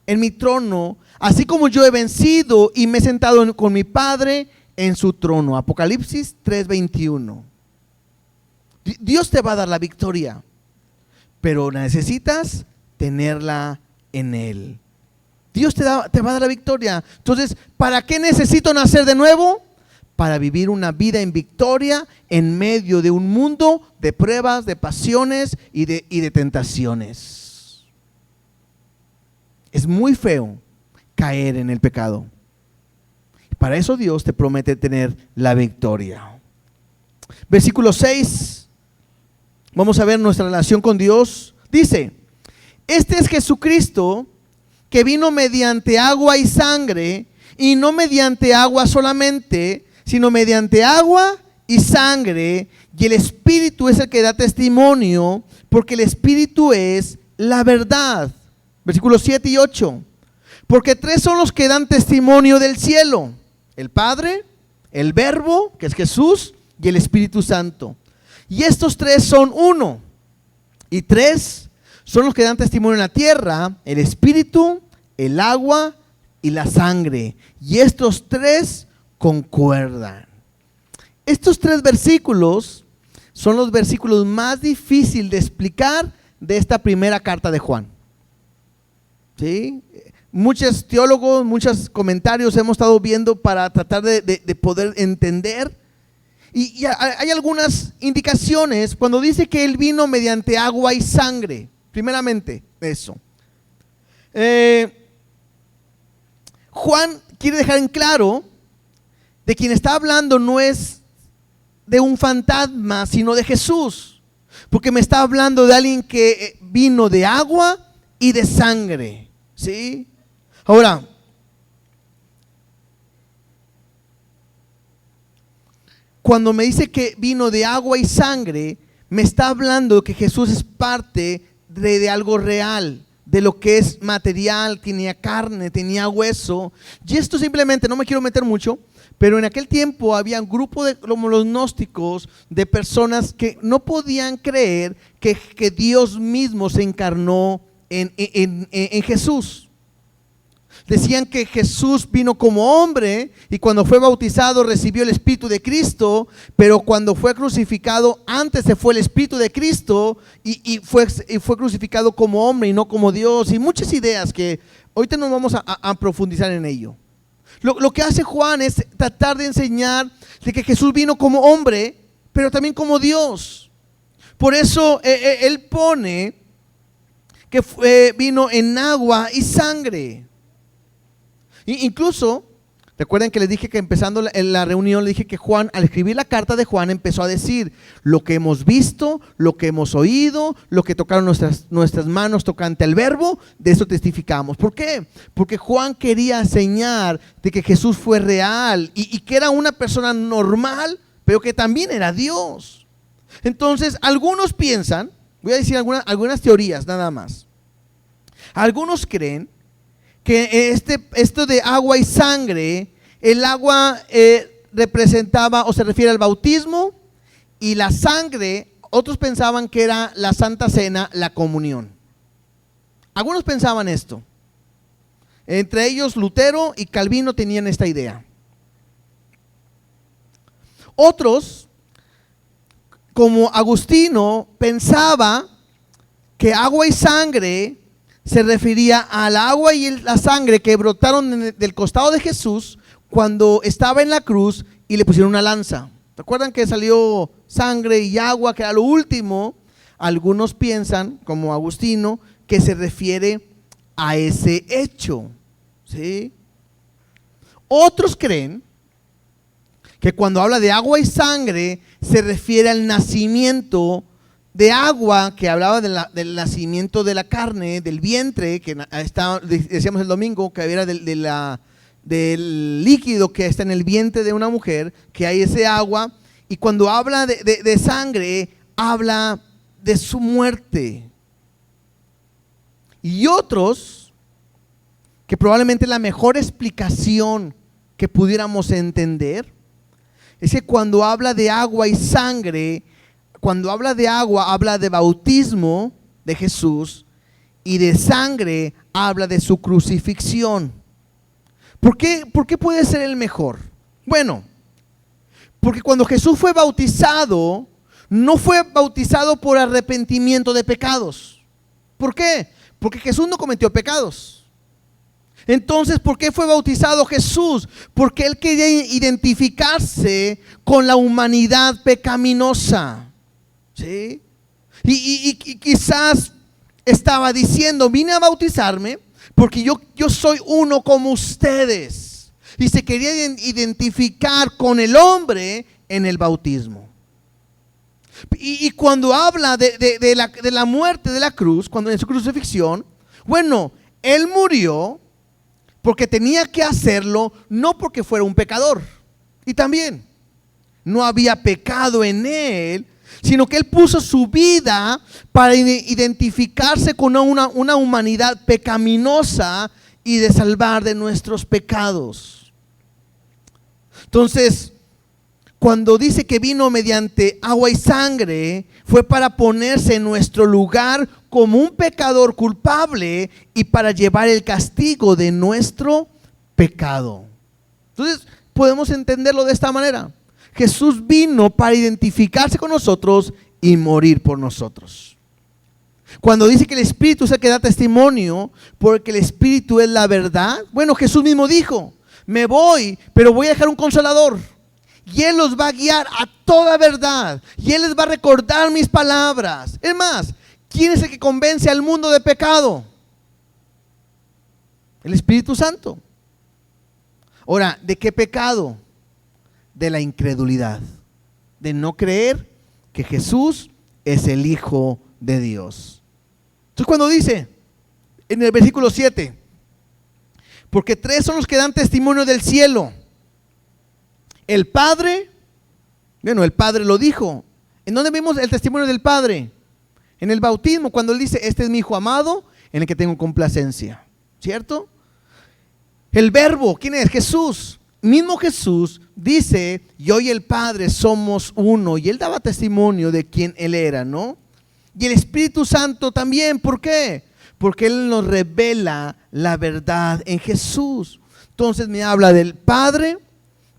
en mi trono, así como yo he vencido y me he sentado con mi Padre en su trono. Apocalipsis 3:21. Dios te va a dar la victoria, pero necesitas tenerla en Él. Dios te va a dar la victoria. Entonces, ¿para qué necesito nacer de nuevo? Para vivir una vida en victoria en medio de un mundo de pruebas, de pasiones y de tentaciones. Es muy feo caer en el pecado. Para eso Dios te promete tener la victoria. Versículo 6. Vamos a ver nuestra relación con Dios. Dice: este es Jesucristo, que vino mediante agua y sangre, y no mediante agua solamente, sino mediante agua y sangre, y el Espíritu es el que da testimonio, porque el Espíritu es la verdad. Versículos 7 y 8. Porque tres son los que dan testimonio del cielo: el Padre, el Verbo, que es Jesús, y el Espíritu Santo. Y estos tres son uno. Y tres son los que dan testimonio en la tierra: el Espíritu, el agua y la sangre. Y estos tres concuerdan. Estos tres versículos son los versículos más difíciles de explicar de esta primera carta de Juan. ¿Sí? Muchos teólogos, muchos comentarios hemos estado viendo para tratar de poder entender. Y hay algunas indicaciones cuando dice que Él vino mediante agua y sangre. Primeramente, eso. Juan quiere dejar en claro de quien está hablando no es de un fantasma, sino de Jesús, porque me está hablando de alguien que vino de agua y de sangre, ¿sí? Ahora, cuando me dice que vino de agua y sangre, me está hablando de que Jesús es parte de algo real, de lo que es material. Tenía carne, tenía hueso. Y esto simplemente, no me quiero meter mucho, pero en aquel tiempo había un grupo como los gnósticos, de personas que no podían creer que Dios mismo se encarnó en Jesús. Decían que Jesús vino como hombre y cuando fue bautizado recibió el Espíritu de Cristo, pero cuando fue crucificado, antes se fue el Espíritu de Cristo y fue crucificado como hombre y no como Dios, y muchas ideas que ahorita no vamos a profundizar en ello. Lo que hace Juan es tratar de enseñar de que Jesús vino como hombre, pero también como Dios. Por eso él pone que vino en agua y sangre. Incluso, recuerden que les dije que empezando la reunión, le dije que Juan, al escribir la carta de Juan, empezó a decir lo que hemos visto, lo que hemos oído, lo que tocaron nuestras manos tocante al Verbo, de eso testificamos. ¿Por qué? Porque Juan quería enseñar de que Jesús fue real y que era una persona normal, pero que también era Dios. Entonces, algunos piensan, voy a decir algunas teorías nada más. Algunos creen que esto de agua y sangre, el agua representaba o se refiere al bautismo, y la sangre, otros pensaban que era la Santa Cena, la comunión. Algunos pensaban esto. Entre ellos Lutero y Calvino tenían esta idea. Otros, como Agustino, pensaba que agua y sangre se refería al agua y la sangre que brotaron del costado de Jesús cuando estaba en la cruz y le pusieron una lanza. ¿Recuerdan que salió sangre y agua, que era lo último? Algunos piensan, como Agustino, que se refiere a ese hecho, ¿sí? Otros creen que cuando habla de agua y sangre se refiere al nacimiento de agua, que hablaba del nacimiento de la carne, del vientre, que decíamos el domingo, que era del líquido que está en el vientre de una mujer, que hay ese agua. Y cuando habla de sangre, habla de su muerte. Y otros, que probablemente la mejor explicación que pudiéramos entender, es que cuando habla de agua y sangre, cuando habla de agua, habla de bautismo de Jesús, y de sangre habla de su crucifixión. por qué puede ser el mejor? Bueno, porque cuando Jesús fue bautizado, no fue bautizado por arrepentimiento de pecados. ¿Por qué? Porque Jesús no cometió pecados. Entonces, ¿por qué fue bautizado Jesús? Porque Él quería identificarse con la humanidad pecaminosa. ¿Sí? Y quizás estaba diciendo, vine a bautizarme porque yo soy uno como ustedes. Y se quería identificar con el hombre en el bautismo. Y cuando habla de la muerte de la cruz, cuando en su crucifixión, bueno, Él murió porque tenía que hacerlo, no porque fuera un pecador. Y también no había pecado en Él, sino que Él puso su vida para identificarse con una humanidad pecaminosa y de salvar de nuestros pecados. Entonces, cuando dice que vino mediante agua y sangre, fue para ponerse en nuestro lugar como un pecador culpable y para llevar el castigo de nuestro pecado. Entonces, podemos entenderlo de esta manera. Jesús vino para identificarse con nosotros y morir por nosotros. Cuando dice que el Espíritu es el que da testimonio, porque el Espíritu es la verdad, bueno, Jesús mismo dijo, me voy, pero voy a dejar un consolador. Y Él los va a guiar a toda verdad. Y Él les va a recordar mis palabras. Es más, ¿quién es el que convence al mundo de pecado? El Espíritu Santo. Ahora, ¿de qué pecado? De la incredulidad. De no creer que Jesús es el Hijo de Dios. Entonces cuando dice en el versículo 7, porque tres son los que dan testimonio del cielo. El Padre, bueno, el Padre lo dijo. ¿En dónde vimos el testimonio del Padre? En el bautismo, cuando Él dice, este es mi Hijo amado, en el que tengo complacencia. ¿Cierto? El Verbo, ¿quién es? Jesús. Mismo Jesús dice, yo y el Padre somos uno. Y Él daba testimonio de quién Él era, ¿no? Y el Espíritu Santo también, ¿por qué? Porque Él nos revela la verdad en Jesús. Entonces me habla del Padre,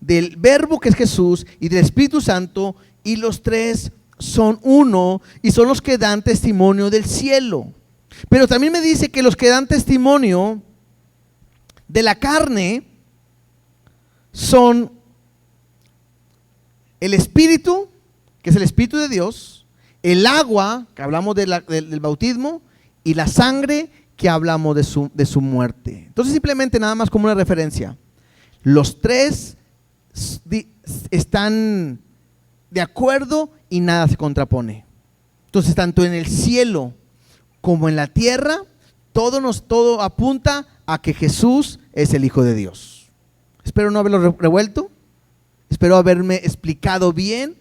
del Verbo que es Jesús y del Espíritu Santo, y los tres son uno y son los que dan testimonio del cielo. Pero también me dice que los que dan testimonio de la carne son el Espíritu, que es el Espíritu de Dios, el agua, que hablamos del bautismo, y la sangre, que hablamos de su muerte. Entonces simplemente nada más como una referencia, los tres están de acuerdo y nada se contrapone. Entonces tanto en el cielo como en la tierra todo apunta a que Jesús es el Hijo de Dios. Espero no haberlo revuelto, espero haberme explicado bien,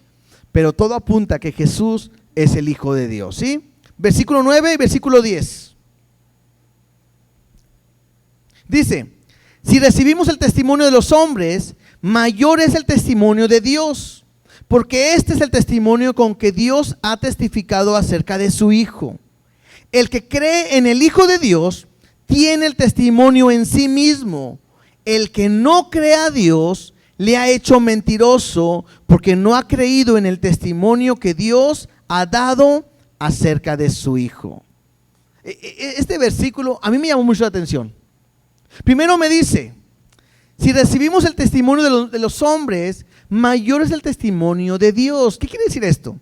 pero todo apunta a que Jesús es el Hijo de Dios, ¿sí? Versículo 9 y versículo 10 dice, si recibimos el testimonio de los hombres, mayor es el testimonio de Dios, porque este es el testimonio con que Dios ha testificado acerca de su Hijo. El que cree en el Hijo de Dios tiene el testimonio en sí mismo. El que no cree a Dios le ha hecho mentiroso, porque no ha creído en el testimonio que Dios ha dado acerca de su Hijo. Este versículo a mí me llamó mucho la atención. Primero me dice, si recibimos el testimonio de los hombres, mayor es el testimonio de Dios. ¿Qué quiere decir esto?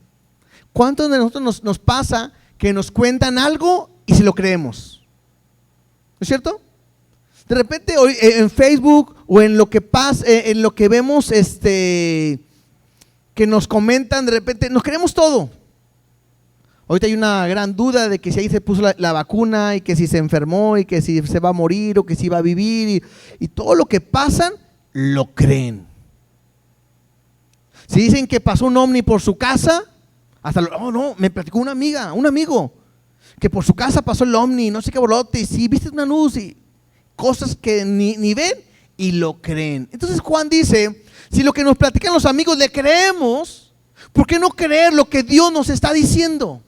¿Cuántos de nosotros nos pasa que nos cuentan algo y se lo creemos? ¿No es cierto? De repente hoy en Facebook o en lo que pasa, en lo que vemos que nos comentan, de repente nos creemos todo. Ahorita hay una gran duda de que si ahí se puso la vacuna y que si se enfermó y que si se va a morir o que si va a vivir y todo lo que pasan lo creen. Si dicen que pasó un ovni por su casa, hasta no, me platicó un amigo que por su casa pasó el ovni, no sé qué bolote, y si viste una luz y cosas que ni ven y lo creen. Entonces Juan dice, si lo que nos platican los amigos le creemos, ¿por qué no creer lo que Dios nos está diciendo?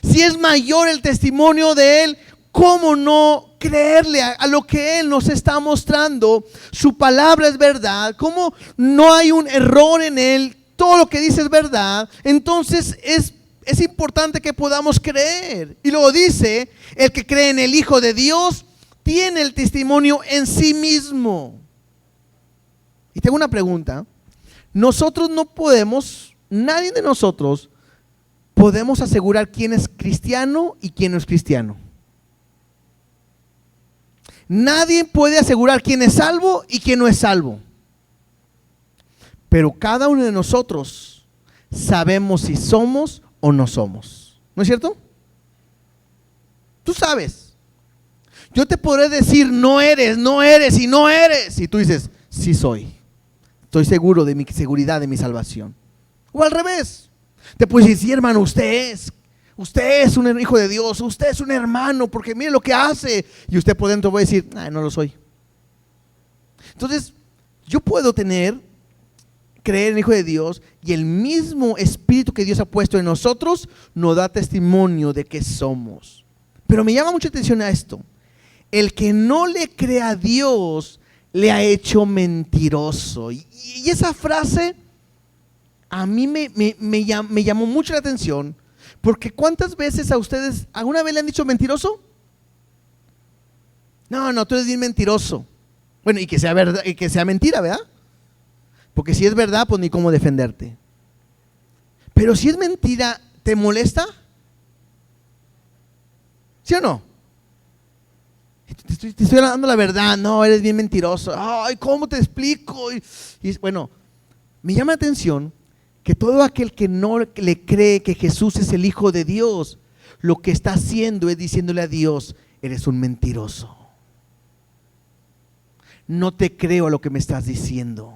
Si es mayor el testimonio de Él, ¿cómo no creerle a lo que Él nos está mostrando. Su palabra es verdad, como no hay un error en Él, todo lo que dice es verdad. Entonces es importante que podamos creer. Y luego dice, el que cree en el Hijo de Dios tiene el testimonio en sí mismo. Y tengo una pregunta. Nosotros no podemos, nadie de nosotros podemos asegurar quién es cristiano y quién no es cristiano. Nadie puede asegurar quién es salvo y quién no es salvo. Pero cada uno de nosotros sabemos si somos o no somos. ¿No es cierto? Tú sabes. Yo te podré decir no eres y no eres. Y tú dices, sí soy. Estoy seguro de mi seguridad, de mi salvación. O al revés. Te puedes decir, sí, hermano, usted es un hijo de Dios, usted es un hermano, porque mire lo que hace. Y usted por dentro va a decir, no lo soy. Entonces, yo puedo creer en el Hijo de Dios, y el mismo Espíritu que Dios ha puesto en nosotros nos da testimonio de que somos. Pero me llama mucha atención a esto. El que no le cree a Dios le ha hecho mentiroso. Y esa frase a mí me llamó mucho la atención, porque ¿cuántas veces a ustedes alguna vez le han dicho mentiroso? No, tú eres bien mentiroso. Bueno, y que sea verdad, y que sea mentira, ¿verdad? Porque si es verdad, pues ni cómo defenderte. Pero si es mentira, ¿te molesta? ¿Sí o no? Te estoy dando la verdad. No, eres bien mentiroso. Ay, ¿cómo te explico? Y bueno, me llama la atención que todo aquel que no le cree que Jesús es el Hijo de Dios, lo que está haciendo es diciéndole a Dios, eres un mentiroso. No te creo a lo que me estás diciendo.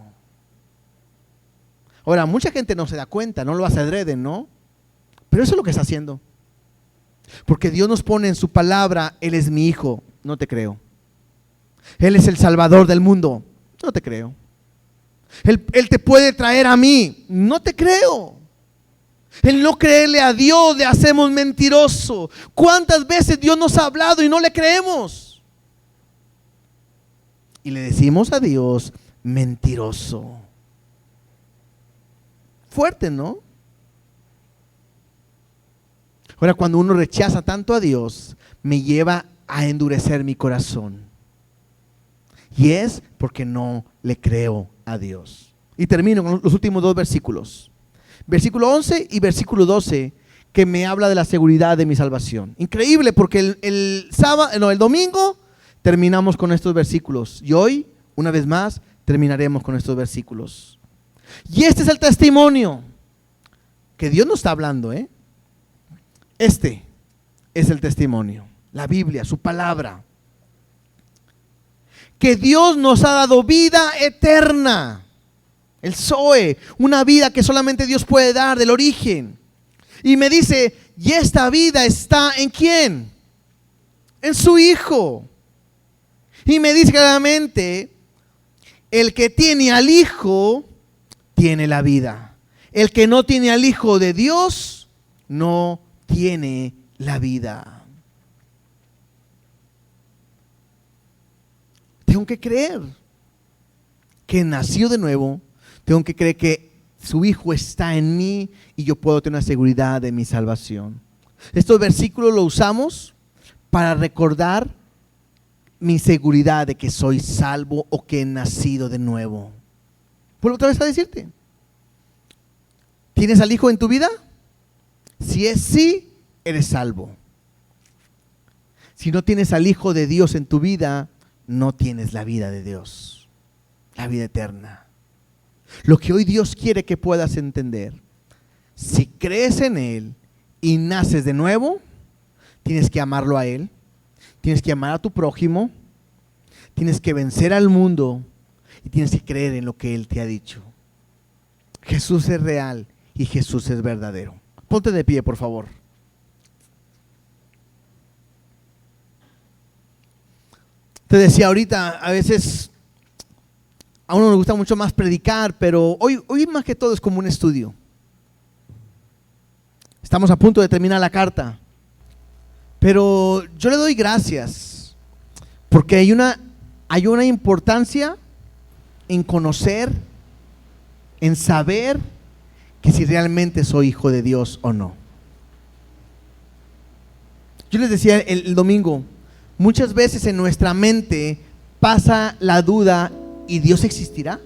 Ahora, mucha gente no se da cuenta, no lo hace adrede, ¿no? Pero eso es lo que está haciendo. Porque Dios nos pone en su palabra, Él es mi Hijo, no te creo. Él es el Salvador del mundo, no te creo. Él te puede traer a mí, no te creo. El no creerle a Dios le hacemos mentiroso. ¿Cuántas veces Dios nos ha hablado y no le creemos? Y le decimos a Dios, mentiroso. Fuerte, ¿no? Ahora, cuando uno rechaza tanto a Dios, me lleva a endurecer mi corazón. Y es porque no le creo a Dios. Y termino con los últimos dos versículos. Versículo 11 y versículo 12, que me habla de la seguridad de mi salvación. Increíble, porque el domingo terminamos con estos versículos. Y hoy, una vez más, terminaremos con estos versículos. Y este es el testimonio que Dios nos está hablando, ¿eh? Este es el testimonio, la Biblia, su palabra. Que Dios nos ha dado vida eterna, el Zoe, una vida que solamente Dios puede dar, del origen. Y me dice, ¿y esta vida está en quién? En su Hijo. Y me dice claramente, el que tiene al Hijo, tiene la vida. El que no tiene al Hijo de Dios, no tiene la vida. Tengo que creer que nació de nuevo. Tengo que creer que su Hijo está en mí y yo puedo tener una seguridad de mi salvación. Estos versículos los usamos para recordar mi seguridad de que soy salvo o que he nacido de nuevo. Vuelvo otra vez a decirte, ¿tienes al Hijo en tu vida? Si es sí, eres salvo. Si no tienes al Hijo de Dios en tu vida, no tienes la vida de Dios, la vida eterna. Lo que hoy Dios quiere que puedas entender, si crees en Él y naces de nuevo, tienes que amarlo a Él, tienes que amar a tu prójimo, tienes que vencer al mundo y tienes que creer en lo que Él te ha dicho. Jesús es real y Jesús es verdadero. Ponte de pie, por favor. Te decía ahorita, a veces a uno le gusta mucho más predicar, pero hoy más que todo es como un estudio. Estamos a punto de terminar la carta, pero yo le doy gracias Porque hay una importancia en conocer, en saber que si realmente soy hijo de Dios o no. Yo les decía el domingo, muchas veces en nuestra mente pasa la duda, ¿y Dios existirá?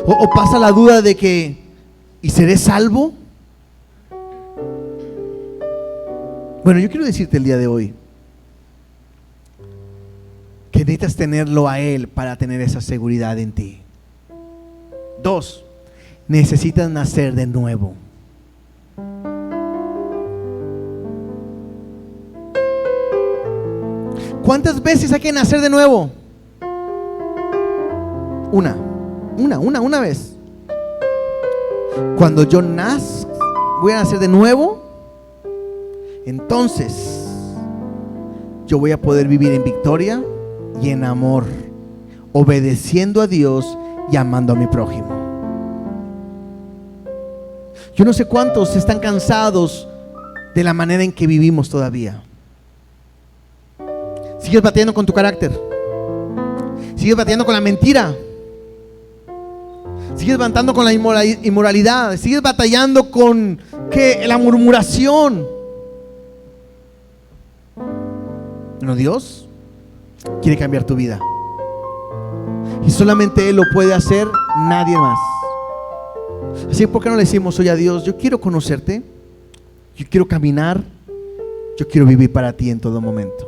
O pasa la duda de que, ¿y seré salvo? Bueno, yo quiero decirte el día de hoy que necesitas tenerlo a Él para tener esa seguridad en ti. 2, necesitas nacer de nuevo. ¿Cuántas veces hay que nacer de nuevo? Una vez. Cuando yo voy a nacer de nuevo, entonces yo voy a poder vivir en victoria y en amor, obedeciendo a Dios y amando a mi prójimo. Yo no sé cuántos están cansados de la manera en que vivimos todavía. Sigues batallando con tu carácter, sigues batallando con la mentira, sigues batallando con la inmoralidad, sigues batallando con la murmuración. No, Dios quiere cambiar tu vida y solamente Él lo puede hacer, nadie más. Así, ¿por qué no le decimos hoy a Dios: yo quiero conocerte, yo quiero caminar, yo quiero vivir para ti en todo momento?